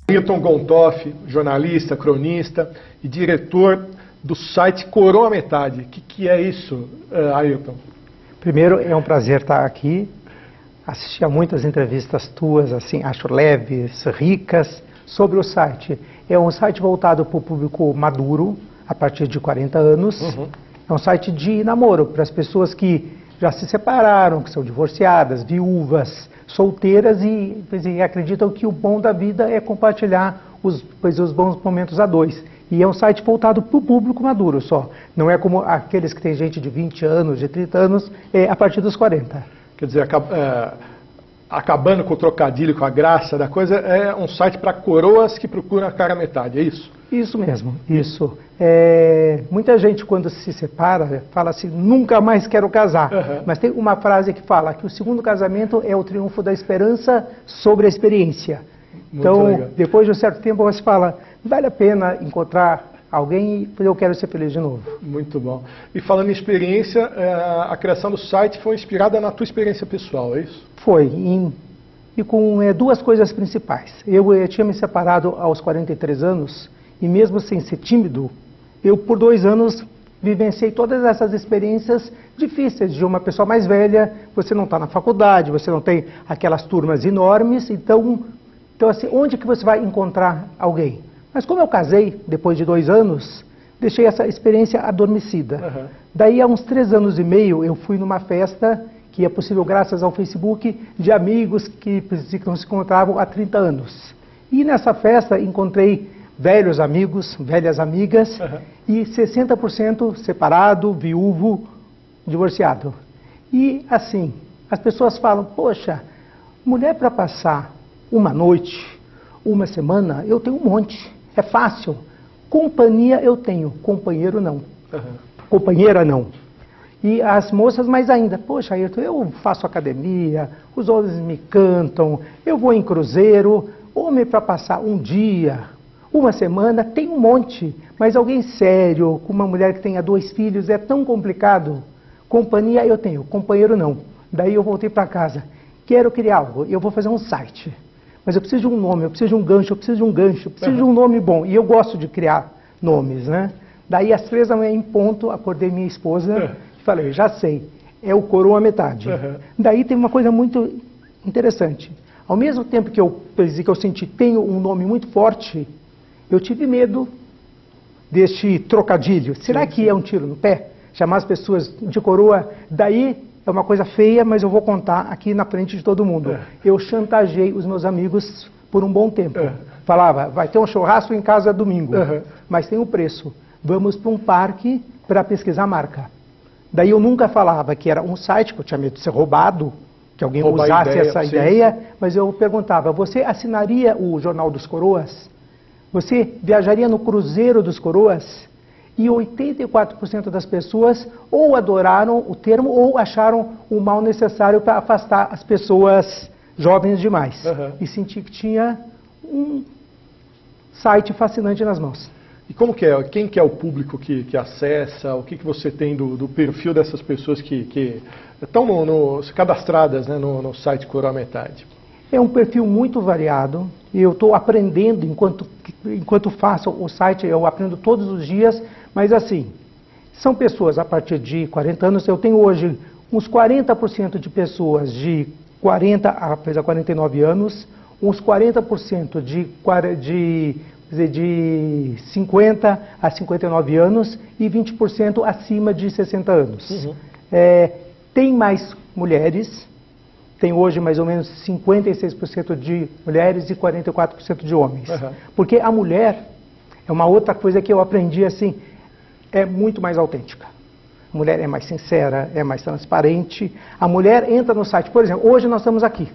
Ailton Gontoff, jornalista, cronista e diretor do site Coroa à Metade. O que é isso, Ailton? Primeiro, é um prazer estar aqui. Assisti a muitas entrevistas tuas, assim, acho leves, ricas, sobre o site. É um site voltado para o público maduro, a partir de 40 anos. É um site de namoro, para as pessoas que já se separaram, que são divorciadas, viúvas, solteiras e acreditam que o bom da vida é compartilhar os bons momentos a dois. E é um site voltado para o público maduro só. Não é como aqueles que tem gente de 20 anos, de 30 anos, a partir dos 40. Quer dizer, acabando com o trocadilho, com a graça da coisa, é um site para coroas que procuram a cara metade, é isso? Isso mesmo, isso. Muita gente, quando se separa, fala assim, nunca mais quero casar. Mas tem uma frase que fala que o segundo casamento é o triunfo da esperança sobre a experiência. Então, depois de um certo tempo, você fala, vale a pena encontrar alguém e eu quero ser feliz de novo. Muito bom. E falando em experiência, a criação do site foi inspirada na tua experiência pessoal, é isso? Foi, e com duas coisas principais. Eu tinha me separado aos 43 anos e mesmo sem ser tímido, eu por 2 anos vivenciei todas essas experiências difíceis de uma pessoa mais velha. Você não está na faculdade, você não tem aquelas turmas enormes, então assim, onde que você vai encontrar alguém? Mas como eu casei depois de 2 anos, deixei essa experiência adormecida. Daí, há uns 3 anos e meio, eu fui numa festa que é possível graças ao Facebook, de amigos que não se encontravam há 30 anos. E nessa festa encontrei velhos amigos, velhas amigas, e 60% separado, viúvo, divorciado. E assim, as pessoas falam, poxa, mulher para passar uma noite, uma semana, eu tenho um monte. É fácil. Companhia eu tenho, companheiro não. Companheira não. E as moças mais ainda, poxa, eu faço academia, os homens me cantam, eu vou em cruzeiro, homem para passar um dia, uma semana, tem um monte. Mas alguém sério, com uma mulher que tenha 2 filhos, é tão complicado. Companhia eu tenho, companheiro não. Daí eu voltei para casa. Quero criar algo, eu vou fazer um site. Mas eu preciso de um nome, eu preciso de um gancho, eu preciso de um gancho, eu preciso de um nome bom. E eu gosto de criar nomes, né? Daí, às 3 da manhã em ponto, acordei minha esposa e falei, já sei, é o Coroa à Metade. Daí tem uma coisa muito interessante. Ao mesmo tempo que eu senti, tenho um nome muito forte, eu tive medo deste trocadilho. Será que é um tiro no pé? Chamar as pessoas de coroa, daí é uma coisa feia, mas eu vou contar aqui na frente de todo mundo. Eu chantageei os meus amigos por um bom tempo. Falava, vai ter um churrasco em casa domingo, mas tem um preço. Vamos para um parque para pesquisar a marca. Daí eu nunca falava que era um site, que eu tinha medo de ser roubado, que alguém usasse essa ideia, mas eu perguntava, você assinaria o Jornal dos Coroas? Você viajaria no Cruzeiro dos Coroas? E 84% das pessoas ou adoraram o termo ou acharam o mal necessário para afastar as pessoas jovens demais. E senti que tinha um site fascinante nas mãos. E como que é? Quem que é o público que acessa? O que você tem do perfil dessas pessoas que estão cadastradas, né, no site Coroa à Metade? É um perfil muito variado. Eu estou aprendendo enquanto faço o site, eu aprendo todos os dias. Mas assim, são pessoas a partir de 40 anos, eu tenho hoje uns 40% de pessoas de 40 a 49 anos, uns 40% de 50 a 59 anos e 20% acima de 60 anos. Tem mais mulheres, tem hoje mais ou menos 56% de mulheres e 44% de homens. Porque a mulher é uma outra coisa que eu aprendi assim, é muito mais autêntica. A mulher é mais sincera, é mais transparente. A mulher entra no site, por exemplo, hoje nós estamos aqui.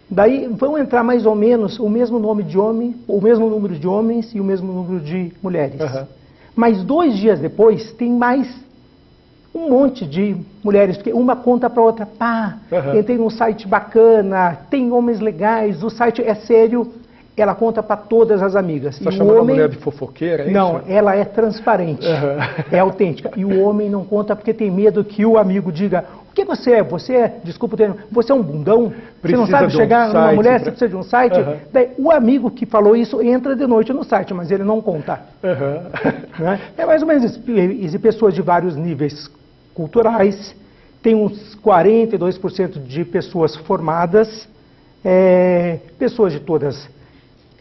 Daí vão entrar mais ou menos o mesmo nome de homem, o mesmo número de homens e o mesmo número de mulheres. Mas 2 dias depois tem mais um monte de mulheres, porque uma conta para outra, entrei num site bacana, tem homens legais, o site é sério. Ela conta para todas as amigas. Você está chamando a mulher de fofoqueira, é não, isso? Ela é transparente, é autêntica. E o homem não conta porque tem medo que o amigo diga, O que você é? Você é, desculpa o termo, você é um bundão? Você não sabe de chegar um numa site mulher, pra- você precisa de um site? Daí, o amigo que falou isso entra de noite no site, mas ele não conta. Né? É mais ou menos isso. Existem pessoas de vários níveis culturais, tem uns 42% de pessoas formadas, pessoas de todas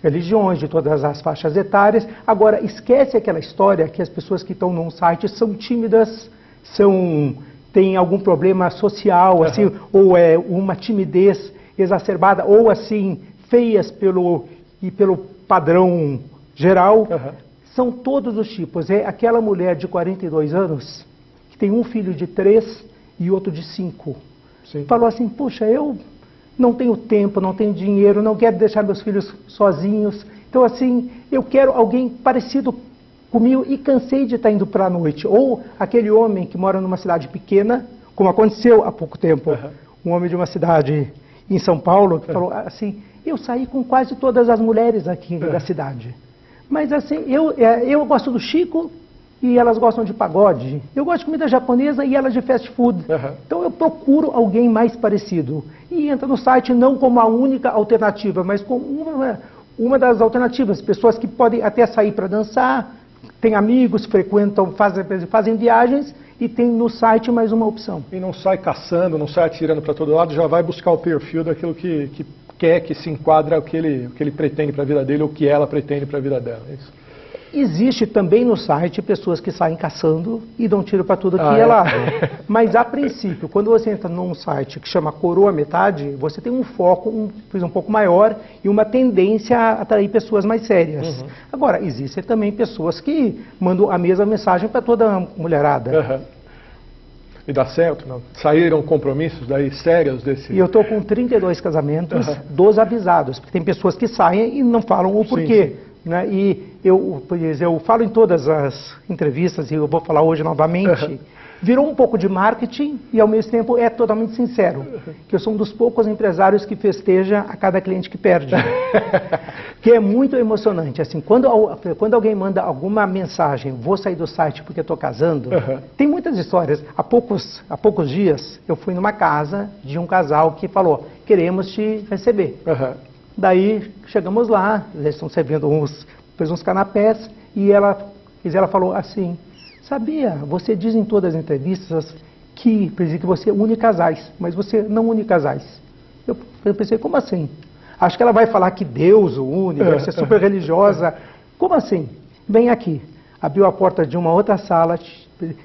religiões, de todas as faixas etárias. Agora, esquece aquela história que as pessoas que estão num site são tímidas, têm algum problema social, assim, ou uma timidez exacerbada, ou assim, feias pelo padrão geral. São todos os tipos. É aquela mulher de 42 anos, que tem um filho de 3 e outro de 5. Sim. Falou assim, puxa, eu não tenho tempo, não tenho dinheiro, não quero deixar meus filhos sozinhos. Então, assim, eu quero alguém parecido comigo e cansei de estar indo para a noite. Ou aquele homem que mora numa cidade pequena, como aconteceu há pouco tempo, um homem de uma cidade em São Paulo, que falou assim, eu saí com quase todas as mulheres aqui da cidade. Mas assim, eu gosto do Chico e elas gostam de pagode. Eu gosto de comida japonesa e elas de fast food. Então eu procuro alguém mais parecido. E entra no site não como a única alternativa, mas como uma das alternativas. Pessoas que podem até sair para dançar, têm amigos, frequentam, fazem viagens e tem no site mais uma opção. E não sai caçando, não sai atirando para todo lado, já vai buscar o perfil daquilo que quer, que se enquadra o que ele pretende para a vida dele ou o que ela pretende para a vida dela. É isso. Existe também no site pessoas que saem caçando e dão tiro para tudo que é lado. Mas, a princípio, quando você entra num site que chama Coroa Metade, você tem um foco um pouco maior e uma tendência a atrair pessoas mais sérias. Agora, existem também pessoas que mandam a mesma mensagem para toda a mulherada. E dá certo? Não? Saíram compromissos daí sérios desse... E eu estou com 32 casamentos dos avisados, porque tem pessoas que saem e não falam o porquê. Né? E eu falo em todas as entrevistas, e eu vou falar hoje novamente, virou um pouco de marketing e ao mesmo tempo é totalmente sincero, que eu sou um dos poucos empresários que festeja a cada cliente que perde, que é muito emocionante. Assim, quando alguém manda alguma mensagem, vou sair do site porque estou casando, tem muitas histórias. Há poucos dias eu fui numa casa de um casal que falou, queremos te receber. Daí chegamos lá, eles estão servindo uns canapés e ela falou assim, sabia, você diz em todas as entrevistas que você une casais, mas você não une casais. Eu pensei, como assim? Acho que ela vai falar que Deus o une, deve ser super religiosa. Como assim? Vem aqui. Abriu a porta de uma outra sala,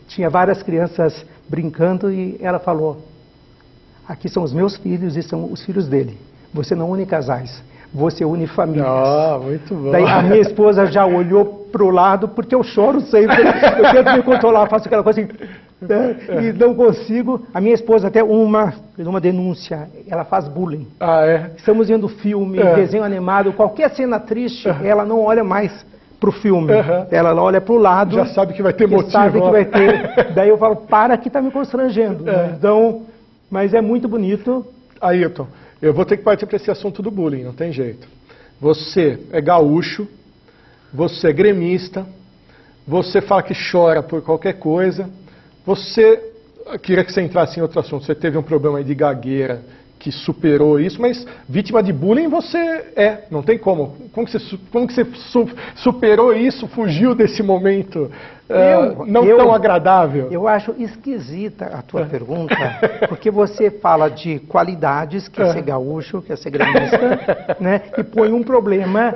tinha várias crianças brincando e ela falou, aqui são os meus filhos e são os filhos dele. Você não une casais, você une famílias. Muito bom. Daí a minha esposa já olhou para o lado, porque eu choro sempre. Eu tento me controlar, faço aquela coisa assim, e não consigo. A minha esposa até uma denúncia, ela faz bullying. Estamos vendo filme, desenho animado, qualquer cena triste, ela não olha mais para o filme. Ela olha para o lado. Já sabe que vai ter motivo. Sabe que vai ter. Daí eu falo, para que está me constrangendo. Então, mas é muito bonito. Ayrton, eu vou ter que partir para esse assunto do bullying, não tem jeito. Você é gaúcho, você é gremista, você fala que chora por qualquer coisa, queria que você entrasse em outro assunto, você teve um problema aí de gagueira, que superou isso, mas vítima de bullying você não tem como. Como que você superou isso, fugiu desse momento tão agradável? Eu acho esquisita a tua pergunta, porque você fala de qualidades, que é ser gaúcho, que é ser gremista, né, e põe um problema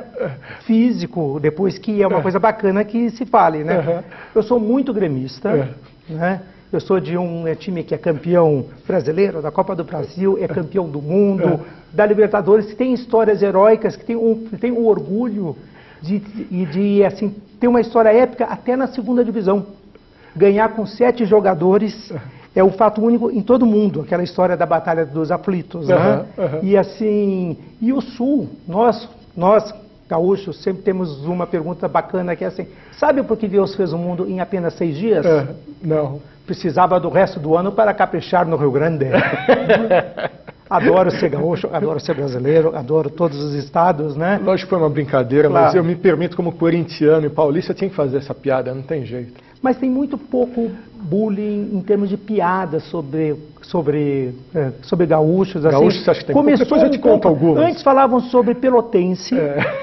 físico, depois que é uma coisa bacana que se fale. Né? Eu sou muito gremista, né? Eu sou de um time que é campeão brasileiro, da Copa do Brasil, é campeão do mundo, da Libertadores, que tem histórias heróicas, que tem um orgulho de assim, ter uma história épica até na segunda divisão. Ganhar com 7 jogadores é o fato único em todo mundo, aquela história da Batalha dos Aflitos. Né? E assim, e o Sul, nós gaúchos, sempre temos uma pergunta bacana que é assim, sabe por que Deus fez o mundo em apenas 6 dias? Não. Precisava do resto do ano para caprichar no Rio Grande. Adoro ser gaúcho, adoro ser brasileiro, adoro todos os estados, né? Lógico que foi uma brincadeira, mas eu me permito como corintiano e paulista, tinha que fazer essa piada, não tem jeito. Mas tem muito pouco bullying em termos de piadas sobre gaúchos. Assim. Gaúchos, você acha que tem? Começou Depois eu te conto algumas. Antes falavam sobre pelotense,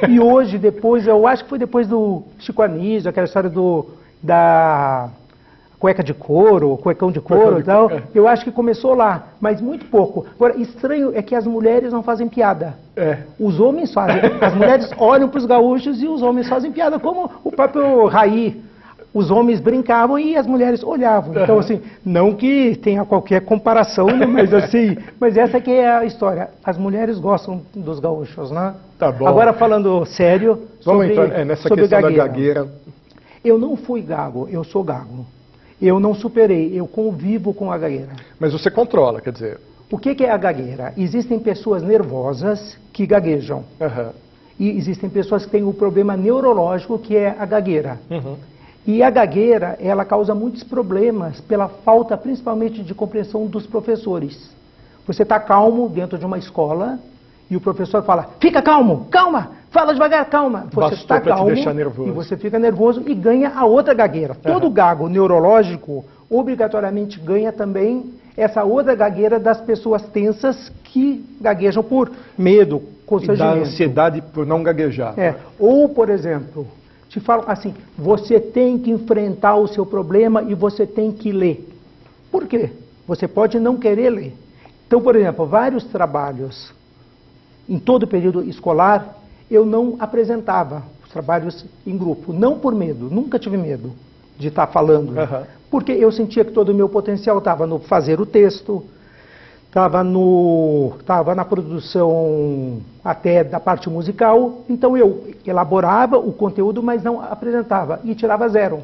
e hoje, depois, eu acho que foi depois do Chico Anísio, aquela história da cueca de couro, cuecão de couro e tal, eu acho que começou lá, mas muito pouco. Agora, estranho é que as mulheres não fazem piada. Os homens fazem. As mulheres olham para os gaúchos e os homens fazem piada, como o próprio Raí. Os homens brincavam e as mulheres olhavam. Então, assim, não que tenha qualquer comparação, né, mas assim, mas essa que é a história. As mulheres gostam dos gaúchos, né? Tá bom. Agora, falando sério, vamos entrar nessa questão da gagueira. Eu não fui gago, eu sou gago. Eu não superei, eu convivo com a gagueira. Mas você controla, quer dizer... O que é a gagueira? Existem pessoas nervosas que gaguejam. E existem pessoas que têm o problema neurológico, que é a gagueira. E a gagueira, ela causa muitos problemas pela falta, principalmente, de compreensão dos professores. Você está calmo dentro de uma escola e o professor fala, fica calmo, calma, fala devagar, calma. Você está calmo e você fica nervoso e ganha a outra gagueira. Todo gago neurológico, obrigatoriamente, ganha também essa outra gagueira das pessoas tensas que gaguejam por medo, constrangimento. E da ansiedade por não gaguejar. Ou, por exemplo... Te falo assim, você tem que enfrentar o seu problema e você tem que ler. Por quê? Você pode não querer ler. Então, por exemplo, vários trabalhos, em todo o período escolar, eu não apresentava os trabalhos em grupo. Não por medo, nunca tive medo de estar falando. Porque eu sentia que todo o meu potencial estava no fazer o texto, estava na produção até da parte musical, então eu elaborava o conteúdo, mas não apresentava, e tirava 0.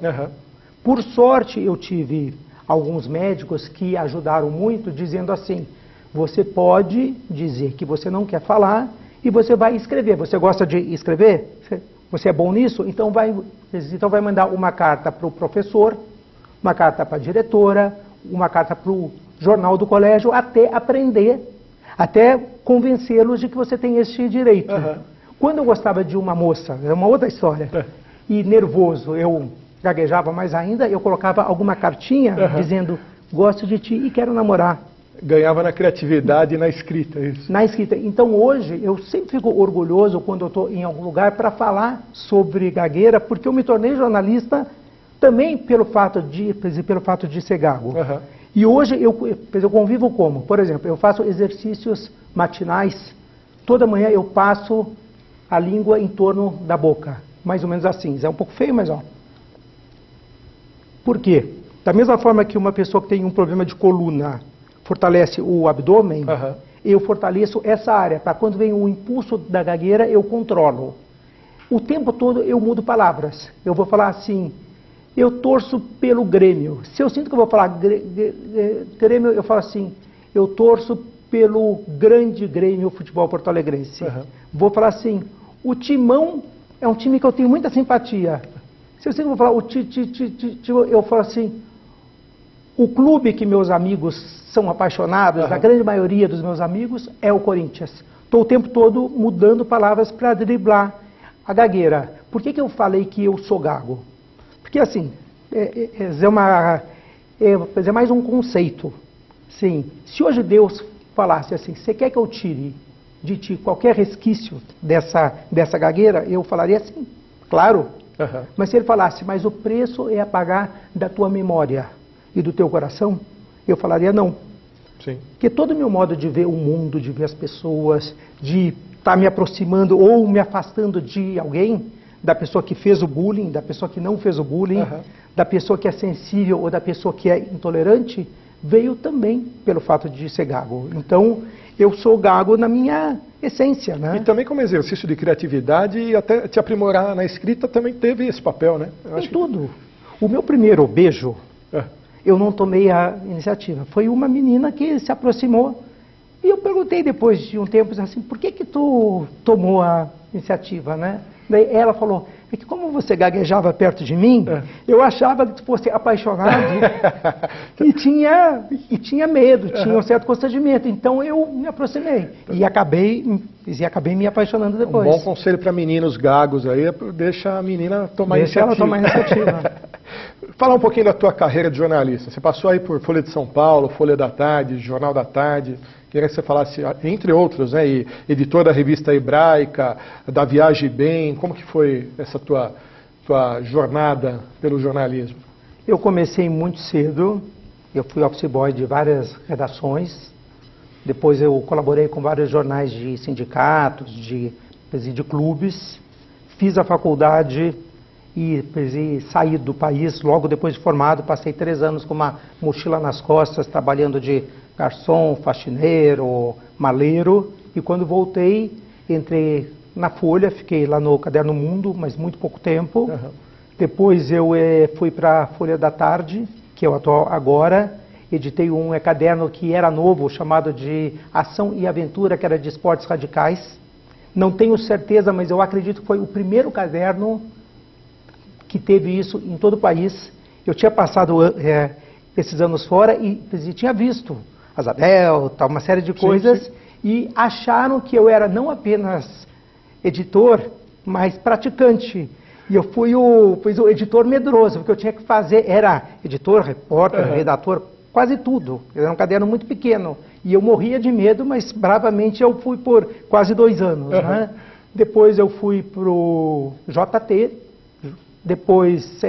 Por sorte, eu tive alguns médicos que ajudaram muito, dizendo assim, você pode dizer que você não quer falar, e você vai escrever. Você gosta de escrever? Você é bom nisso? Então vai mandar uma carta para o professor, uma carta para a diretora, uma carta para o jornal do colégio, até aprender, até convencê-los de que você tem este direito. Quando eu gostava de uma moça, é uma outra história, e nervoso, eu gaguejava mais ainda, eu colocava alguma cartinha dizendo, gosto de ti e quero namorar. Ganhava na criatividade e na escrita, isso. Na escrita. Então hoje, eu sempre fico orgulhoso quando eu estou em algum lugar para falar sobre gagueira, porque eu me tornei jornalista também pelo fato de ser gago. E hoje eu convivo como? Por exemplo, eu faço exercícios matinais, toda manhã eu passo a língua em torno da boca, mais ou menos assim. É um pouco feio, mas ó. Por quê? Da mesma forma que uma pessoa que tem um problema de coluna fortalece o abdômen, eu fortaleço essa área, para quando vem o impulso da gagueira, eu controlo. O tempo todo eu mudo palavras. Eu vou falar assim... Eu torço pelo Grêmio. Se eu sinto que eu vou falar Grêmio, eu falo assim, eu torço pelo grande Grêmio Futebol Porto-Alegrense. Vou falar assim, o Timão é um time que eu tenho muita simpatia. Se eu sinto que eu vou falar eu falo assim, o clube que meus amigos são apaixonados, a grande maioria dos meus amigos, é o Corinthians. Estou o tempo todo mudando palavras para driblar a gagueira. Por que eu falei que eu sou gago? Porque assim, é mais um conceito. Sim, se hoje Deus falasse assim, você quer que eu tire de ti qualquer resquício dessa gagueira, eu falaria assim, claro. Mas se ele falasse, mas o preço é apagar da tua memória e do teu coração, eu falaria não. Porque todo o meu modo de ver o mundo, de ver as pessoas, de estar me aproximando ou me afastando de alguém, da pessoa que fez o bullying, da pessoa que não fez o bullying, da pessoa que é sensível ou da pessoa que é intolerante, veio também pelo fato de ser gago. Então, eu sou gago na minha essência, né? E também como exercício de criatividade e até te aprimorar na escrita também teve esse papel, né? Em tudo. O meu primeiro beijo, eu não tomei a iniciativa. Foi uma menina que se aproximou e eu perguntei depois de um tempo assim, por que tu tomou a iniciativa, né? Daí ela falou, é que como você gaguejava perto de mim, eu achava que tu fosse apaixonado e tinha medo, tinha um certo constrangimento. Então eu me aproximei e acabei me apaixonando depois. Um bom conselho para meninos gagos aí é deixa a menina tomar iniciativa. Deixa ela tomar iniciativa. Falar um pouquinho da tua carreira de jornalista. Você passou aí por Folha de São Paulo, Folha da Tarde, Jornal da Tarde. Queria que você falasse, entre outros, né, e editor da Revista Hebraica, da Viagem Bem. Como que foi essa tua jornada pelo jornalismo? Eu comecei muito cedo. Eu fui office boy de várias redações. Depois eu colaborei com vários jornais de sindicatos, de clubes. Fiz a faculdade e saí do país logo depois de formado. Passei 3 anos com uma mochila nas costas, trabalhando de garçom, faxineiro, maleiro. E quando voltei, entrei na Folha, fiquei lá no Caderno Mundo, mas muito pouco tempo. Uhum. Depois eu fui para a Folha da Tarde, que é o atual agora. Editei um caderno que era novo, chamado de Ação e Aventura, que era de esportes radicais. Não tenho certeza, mas eu acredito que foi o primeiro caderno que teve isso em todo o país. Eu tinha passado esses anos fora e tinha visto Azabel, tal, uma série de coisas, sim. E acharam que eu era não apenas editor, mas praticante. E eu fui o editor medroso, porque eu tinha que fazer, era editor, repórter, redator, quase tudo. Era um caderno muito pequeno. E eu morria de medo, mas bravamente eu fui por quase 2 anos. Né? Depois eu fui para o JT, depois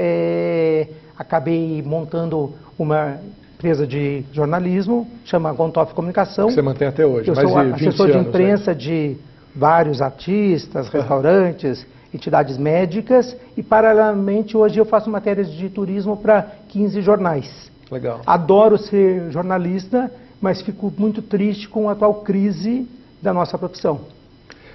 acabei montando uma empresa de jornalismo, chama Gontoff Comunicação. Que você mantém até hoje, eu sou assessor de imprensa de vários artistas, restaurantes, entidades médicas, e paralelamente hoje eu faço matérias de turismo para 15 jornais. Legal. Adoro ser jornalista, mas fico muito triste com a atual crise da nossa profissão.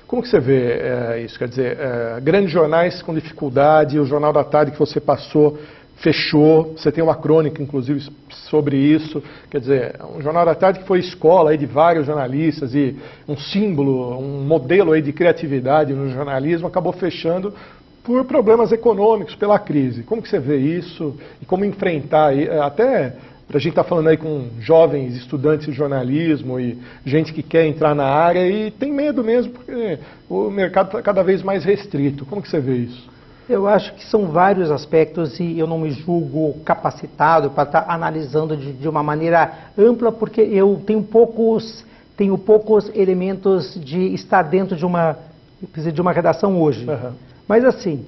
Como que você vê isso? Quer dizer, grandes jornais com dificuldade, o Jornal da Tarde que você passou, fechou, você tem uma crônica, inclusive, sobre isso. Quer dizer, um Jornal da Tarde que foi escola aí de vários jornalistas e um símbolo, um modelo aí de criatividade no jornalismo, acabou fechando por problemas econômicos, pela crise. Como que você vê isso e como enfrentar, até a gente está falando aí com jovens estudantes de jornalismo e gente que quer entrar na área e tem medo mesmo, porque o mercado está cada vez mais restrito. Como que você vê isso? Eu acho que são vários aspectos e eu não me julgo capacitado para estar analisando de uma maneira ampla, porque eu tenho poucos elementos de estar dentro de uma redação hoje. Uhum. Mas assim,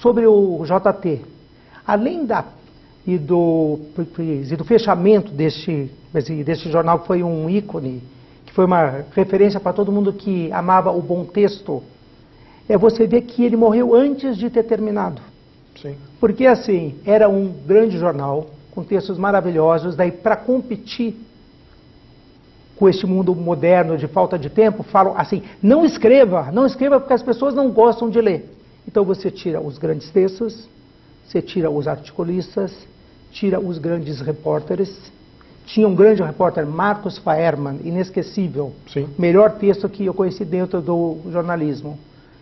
sobre o JT, além do fechamento deste jornal, que foi um ícone, que foi uma referência para todo mundo que amava o bom texto, você vê que ele morreu antes de ter terminado. Sim. Porque assim, era um grande jornal, com textos maravilhosos, daí para competir com este mundo moderno de falta de tempo, falam assim, não escreva porque as pessoas não gostam de ler. Então você tira os grandes textos, você tira os articulistas, tira os grandes repórteres. Tinha um grande repórter, Marcos Faerman, inesquecível. Sim. Melhor texto que eu conheci dentro do jornalismo.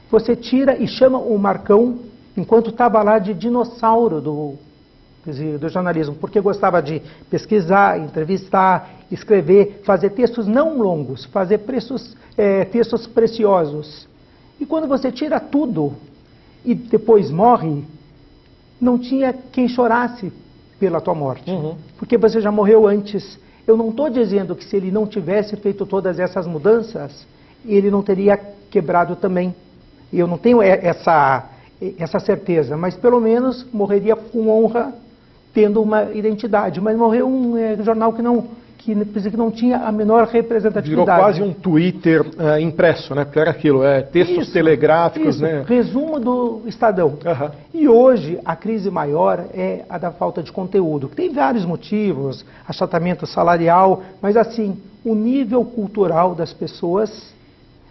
Você tira e chama o Marcão, enquanto estava lá, de dinossauro do jornalismo, porque gostava de pesquisar, entrevistar, escrever, fazer textos não longos, fazer textos preciosos. E quando você tira tudo e depois morre, não tinha quem chorasse pela tua morte, porque você já morreu antes. Eu não estou dizendo que se ele não tivesse feito todas essas mudanças, ele não teria quebrado também. Eu não tenho essa certeza, mas pelo menos morreria com honra, tendo uma identidade. Mas morreu um jornal que não tinha a menor representatividade. Virou quase um Twitter impresso, né? Porque era aquilo, textos telegráficos, né? Resumo do Estadão. Uhum. E hoje a crise maior é a da falta de conteúdo. Tem vários motivos, achatamento salarial, mas assim, o nível cultural das pessoas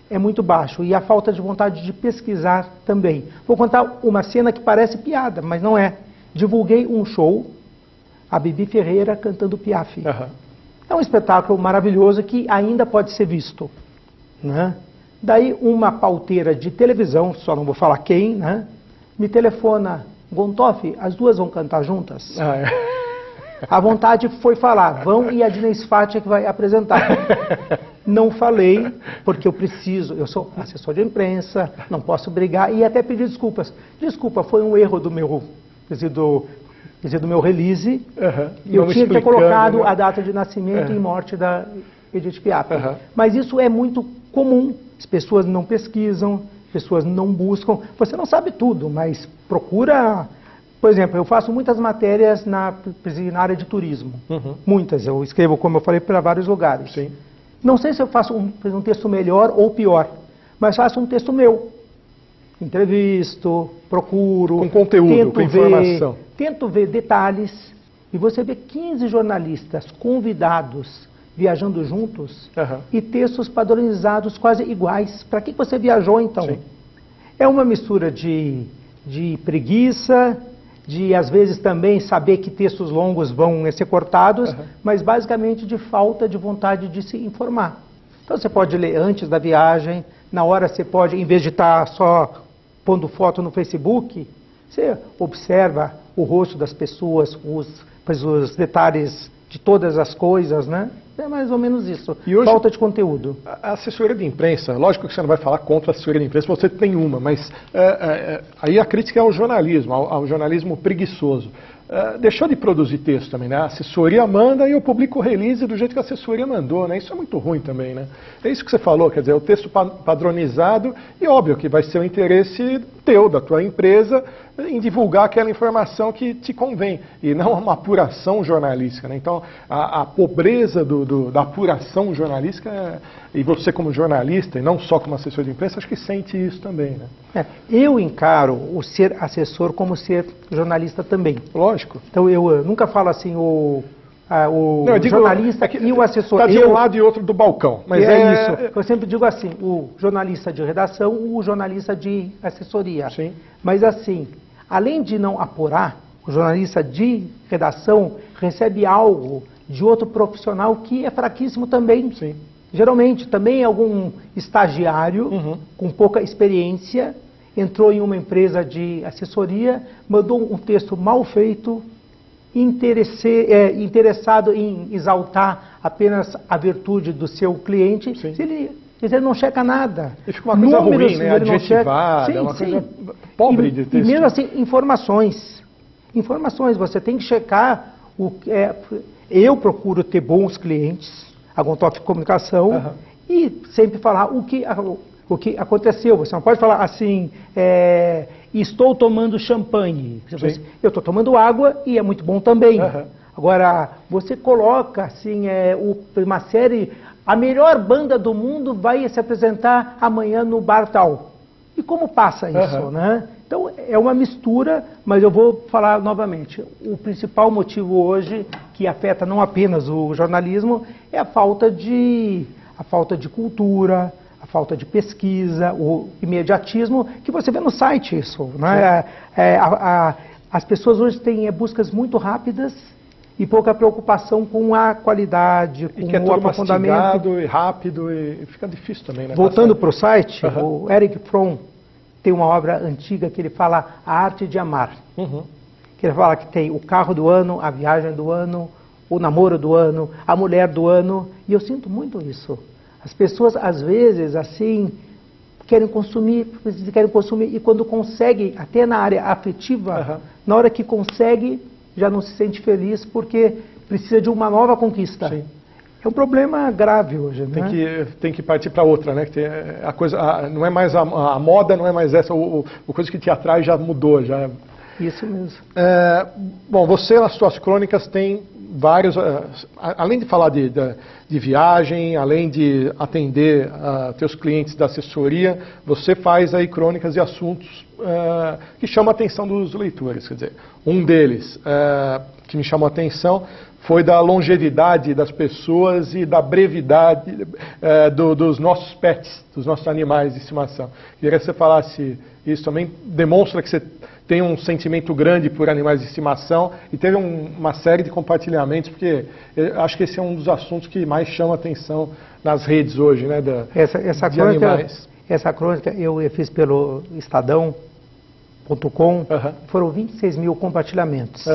é muito baixo e a falta de vontade de pesquisar também. Vou contar uma cena que parece piada, mas não é. Divulguei um show, a Bibi Ferreira cantando Piaf. Uhum. É um espetáculo maravilhoso que ainda pode ser visto. Né? Daí uma pauteira de televisão, só não vou falar quem, né? Me telefona, Gontoff, as duas vão cantar juntas? Ah, é. A vontade foi falar, vão e a Dines Fátia que vai apresentar. Não falei, porque eu sou assessor de imprensa, não posso brigar e até pedir desculpas. Desculpa, foi um erro do meu quer dizer, do meu release, E eu tinha que ter colocado, né, a data de nascimento e morte da Edith Piaf. Mas isso é muito comum, as pessoas não pesquisam, as pessoas não buscam, você não sabe tudo, mas procura. Por exemplo, eu faço muitas matérias na área de turismo, muitas, eu escrevo, como eu falei, para vários lugares. Sim. Não sei se eu faço um texto melhor ou pior, mas faço um texto meu. Entrevisto, procuro, com conteúdo, com informação. Tento ver detalhes, e você vê 15 jornalistas convidados viajando juntos e textos padronizados quase iguais. Para que você viajou, então? Sim. É uma mistura de preguiça, de às vezes também saber que textos longos vão ser cortados, mas basicamente de falta de vontade de se informar. Então você pode ler antes da viagem, na hora você pode, em vez de estar só pondo foto no Facebook, você observa o rosto das pessoas, os detalhes de todas as coisas, né? É mais ou menos isso. E hoje, falta de conteúdo. A assessoria de imprensa, lógico que você não vai falar contra a assessoria de imprensa, você tem uma, mas aí a crítica é ao jornalismo preguiçoso. Deixou de produzir texto também, né? A assessoria manda e eu publico o release do jeito que a assessoria mandou, né? Isso é muito ruim também, né? É isso que você falou, quer dizer, o texto padronizado e óbvio que vai ser o interesse teu, da tua empresa, em divulgar aquela informação que te convém e não uma apuração jornalística, né? Então, a pobreza da apuração jornalística, e você como jornalista, e não só como assessor de imprensa, acho que sente isso também, né? Eu encaro o ser assessor como ser jornalista também. Lógico. Então, eu nunca falo assim, não, jornalista e o assessor. Está de um lado e outro do balcão. Mas isso. Eu sempre digo assim, o jornalista de redação, o jornalista de assessoria. Sim. Mas assim, além de não apurar, o jornalista de redação recebe algo de outro profissional que é fraquíssimo também. Sim. Geralmente, também algum estagiário com pouca experiência entrou em uma empresa de assessoria, mandou um texto mal feito, interessado em exaltar apenas a virtude do seu cliente. Ele não checa nada. E fica uma coisa ruim, né? Adjetivada, uma coisa pobre de texto. E mesmo assim, informações. Informações, você tem que checar. Eu procuro ter bons clientes, a Gontoff Comunicação, e sempre falar o que aconteceu. Você não pode falar assim, estou tomando champanhe. Eu estou tomando água e é muito bom também. Agora, você coloca assim, uma série, a melhor banda do mundo vai se apresentar amanhã no bar tal. E como passa isso, né? Então, é uma mistura, mas eu vou falar novamente. O principal motivo hoje, que afeta não apenas o jornalismo, é a falta de cultura, a falta de pesquisa, o imediatismo, que você vê no site isso. Né? As pessoas hoje têm buscas muito rápidas e pouca preocupação com a qualidade, com o aprofundamento. Mastigado e rápido, e fica difícil também. Né? Voltando para o site, o Erich Fromm tem uma obra antiga que ele fala A Arte de Amar. Que ele fala que tem o carro do ano, a viagem do ano, o namoro do ano, a mulher do ano, e eu sinto muito isso. As pessoas, às vezes, assim, querem consumir, e quando consegue, até na área afetiva, na hora que consegue, já não se sente feliz, porque precisa de uma nova conquista. Sim. É um problema grave hoje, né? Tem que partir para outra, né? Não é mais a moda, não é mais essa, o coisa que te atrai já mudou, já. Isso mesmo. Bom, você nas suas crônicas tem vários, além de falar de viagem, além de atender teus clientes da assessoria, você faz aí crônicas de assuntos que chamam a atenção dos leitores. Quer dizer, um deles que me chamou a atenção foi da longevidade das pessoas e da brevidade dos nossos pets, dos nossos animais de estimação. Queria que você falasse isso também, demonstra que você tem um sentimento grande por animais de estimação e teve uma série de compartilhamentos, porque eu acho que esse é um dos assuntos que mais chama a atenção nas redes hoje, né, de animais. Essa crônica eu fiz pelo Estadão.com, foram 26 mil compartilhamentos.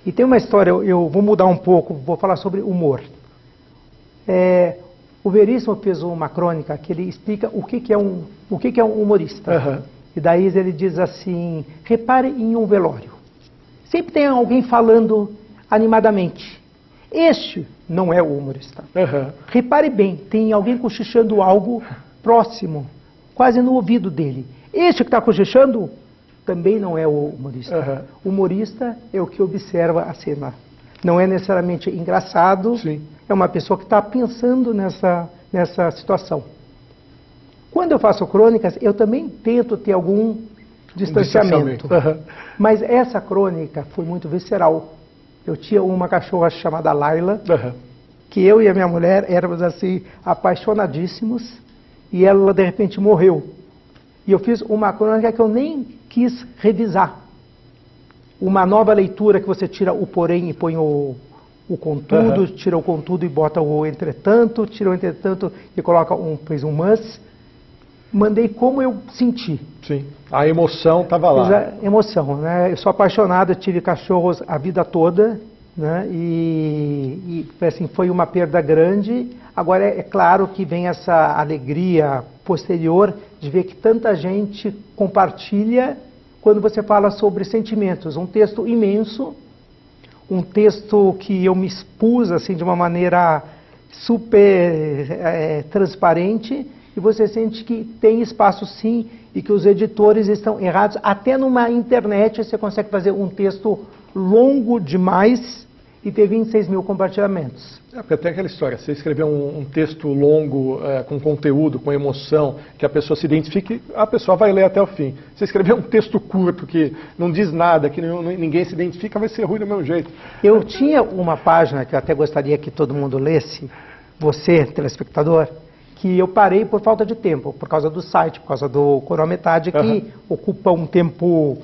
E tem uma história, eu vou mudar um pouco, vou falar sobre humor. O Veríssimo fez uma crônica que ele explica o que é um humorista. E daí ele diz assim, repare em um velório. sempre tem alguém falando animadamente. Este não é o humorista. Repare bem, tem alguém cochichando algo próximo, quase no ouvido dele. Este que está cochichando também não é o humorista. O humorista é o que observa a cena. Não é necessariamente engraçado, Sim. É uma pessoa que está pensando nessa situação. Quando eu faço crônicas, eu também tento ter algum distanciamento. Mas essa crônica foi muito visceral. Eu tinha uma cachorra chamada Laila, que eu e a minha mulher éramos assim apaixonadíssimos, e ela de repente morreu. E eu fiz uma crônica que eu nem quis revisar. Uma nova leitura que você tira o porém e põe o contudo, tira o contudo e bota o entretanto, tira o entretanto e coloca fez um mas. Mandei como eu senti. Sim, a emoção estava lá. A emoção, né? Eu sou apaixonado, tive cachorros a vida toda, né? E assim, foi uma perda grande. Agora é claro que vem essa alegria posterior de ver que tanta gente compartilha quando você fala sobre sentimentos. Um texto imenso, um texto que eu me expus assim de uma maneira super transparente, e você sente que tem espaço sim, e que os editores estão errados. Até numa internet você consegue fazer um texto longo demais e ter 26 mil compartilhamentos. Porque tem aquela história, você escrever um texto longo, com conteúdo, com emoção, que a pessoa se identifique, a pessoa vai ler até o fim. Se escrever um texto curto, que não diz nada, que ninguém se identifica, vai ser ruim do mesmo jeito. Eu tinha uma página que eu até gostaria que todo mundo lesse, você, telespectador, que eu parei por falta de tempo, por causa do site, por causa do Coroa Metade, que ocupa um tempo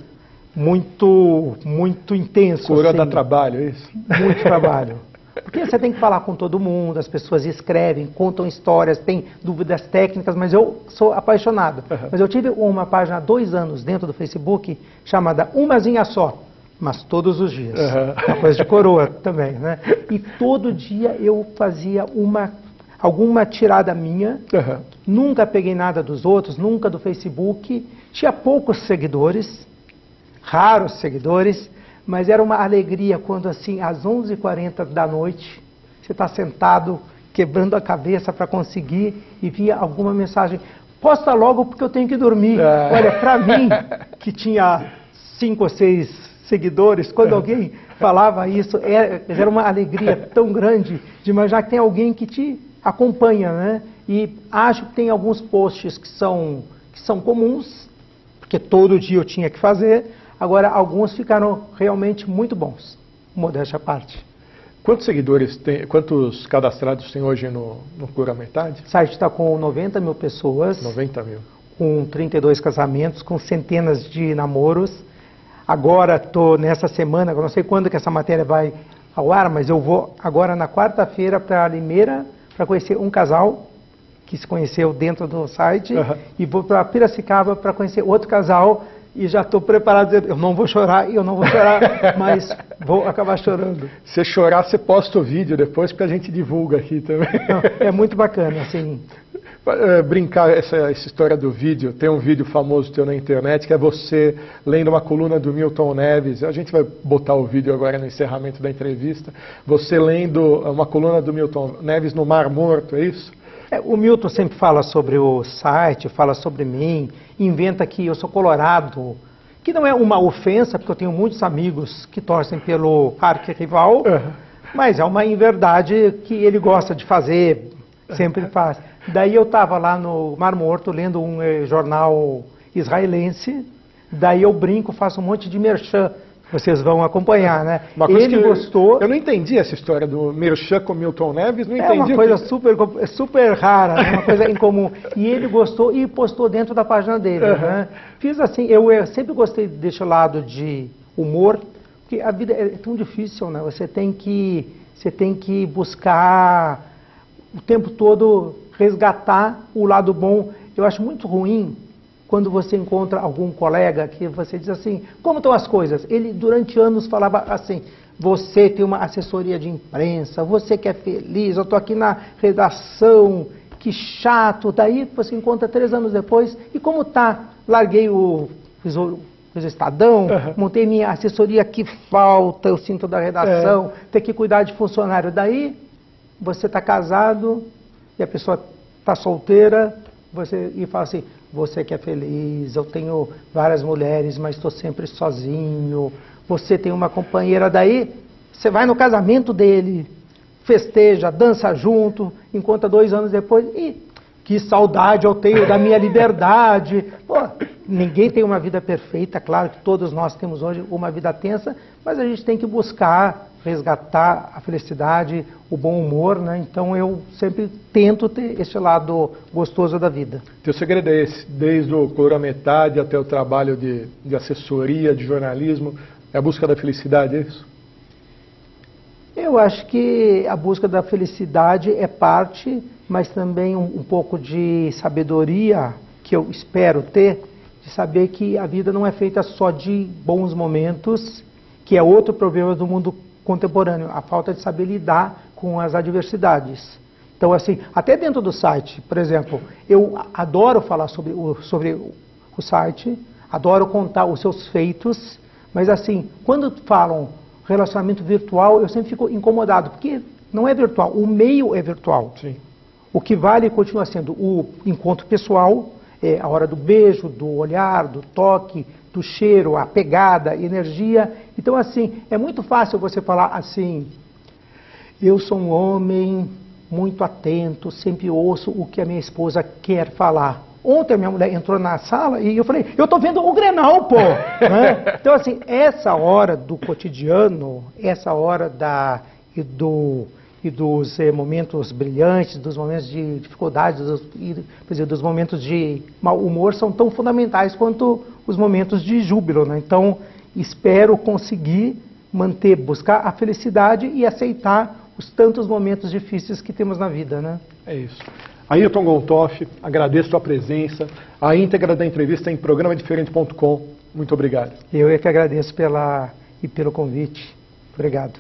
muito intenso. Coroa assim, dá trabalho, é isso? Muito trabalho. Porque você tem que falar com todo mundo, as pessoas escrevem, contam histórias, têm dúvidas técnicas, mas eu sou apaixonado. Mas eu tive uma página há 2 anos dentro do Facebook, chamada Umazinha Só, mas todos os dias. Uma coisa de coroa também, né? E todo dia eu fazia alguma tirada minha, nunca peguei nada dos outros, nunca do Facebook, tinha poucos seguidores, raros seguidores, mas era uma alegria quando assim, às 11h40 da noite, você está sentado, quebrando a cabeça para conseguir, e via alguma mensagem, posta logo porque eu tenho que dormir. Olha, para mim, que tinha 5 ou 6 seguidores, quando alguém falava isso, era uma alegria tão grande de imaginar que tem alguém que te acompanha, né? E acho que tem alguns posts que são comuns, porque todo dia eu tinha que fazer. Agora, alguns ficaram realmente muito bons, modéstia à parte. Quantos seguidores tem, quantos cadastrados tem hoje no Coroa Metade? O site está com 90 mil pessoas. 90 mil. Com 32 casamentos, com centenas de namoros. Agora estou nessa semana, eu não sei quando que essa matéria vai ao ar, mas eu vou agora na quarta-feira para Limeira para conhecer um casal que se conheceu dentro do site, e vou para Piracicaba para conhecer outro casal. E já estou preparado a dizer, eu não vou chorar, mas vou acabar chorando. Se chorar, você posta o vídeo depois, porque a gente divulga aqui também. Não, é muito bacana, assim. Brincar essa história do vídeo, tem um vídeo famoso teu na internet, que é você lendo uma coluna do Milton Neves, a gente vai botar o vídeo agora no encerramento da entrevista, você lendo uma coluna do Milton Neves no Mar Morto, é isso? O Milton sempre fala sobre o site, fala sobre mim, inventa que eu sou colorado, que não é uma ofensa, porque eu tenho muitos amigos que torcem pelo arquirrival, mas é uma inverdade que ele gosta de fazer, sempre faz. Daí eu estava lá no Mar Morto lendo um jornal israelense, daí eu brinco, faço um monte de merchan. Vocês vão acompanhar, né? Ele gostou. Eu não entendi essa história do merchan com Milton Neves, não entendi. É uma coisa super rara, né? Uma coisa incomum. E ele gostou e postou dentro da página dele, né? Fiz assim, eu sempre gostei desse lado de humor, porque a vida é tão difícil, né? Você tem que buscar o tempo todo resgatar o lado bom. Eu acho muito ruim quando você encontra algum colega que você diz assim, como estão as coisas? Ele durante anos falava assim, você tem uma assessoria de imprensa, você que é feliz, eu estou aqui na redação, que chato. Daí você encontra 3 anos depois, e como tá? Larguei fiz o Estadão, montei minha assessoria, que falta, eu sinto da redação, ter que cuidar de funcionário. Daí, você está casado e a pessoa está solteira, e fala assim, você que é feliz, eu tenho várias mulheres, mas estou sempre sozinho, você tem uma companheira, daí você vai no casamento dele, festeja, dança junto, encontra 2 anos depois, e que saudade eu tenho da minha liberdade. Pô, ninguém tem uma vida perfeita, claro que todos nós temos hoje uma vida tensa, mas a gente tem que buscar resgatar a felicidade, o bom humor, né? Então eu sempre tento ter esse lado gostoso da vida. Teu segredo é esse, desde o Colorimetade até o trabalho de assessoria, de jornalismo, é a busca da felicidade, é isso? Eu acho que a busca da felicidade é parte, mas também um pouco de sabedoria que eu espero ter, de saber que a vida não é feita só de bons momentos, que é outro problema do mundo contemporâneo, a falta de saber lidar com as adversidades. Então, assim, até dentro do site, por exemplo, eu adoro falar sobre o site, adoro contar os seus feitos, mas assim, quando falam relacionamento virtual, eu sempre fico incomodado, porque não é virtual, o meio é virtual. Sim. O que vale continua sendo o encontro pessoal, a hora do beijo, do olhar, do toque, do cheiro, a pegada, a energia. Então, assim, é muito fácil você falar assim, eu sou um homem muito atento, sempre ouço o que a minha esposa quer falar. Ontem a minha mulher entrou na sala e eu falei, eu tô vendo o Grenal, pô! Né? Então, assim, essa hora do cotidiano, essa hora dos momentos brilhantes, dos momentos de dificuldade, dos momentos de mau humor são tão fundamentais quanto os momentos de júbilo, né? Então, espero conseguir buscar a felicidade e aceitar os tantos momentos difíceis que temos na vida, né? É isso. Ailton Gontoff, agradeço a sua presença. A íntegra da entrevista é em programadiferente.com. Muito obrigado. Eu é que agradeço pelo convite. Obrigado.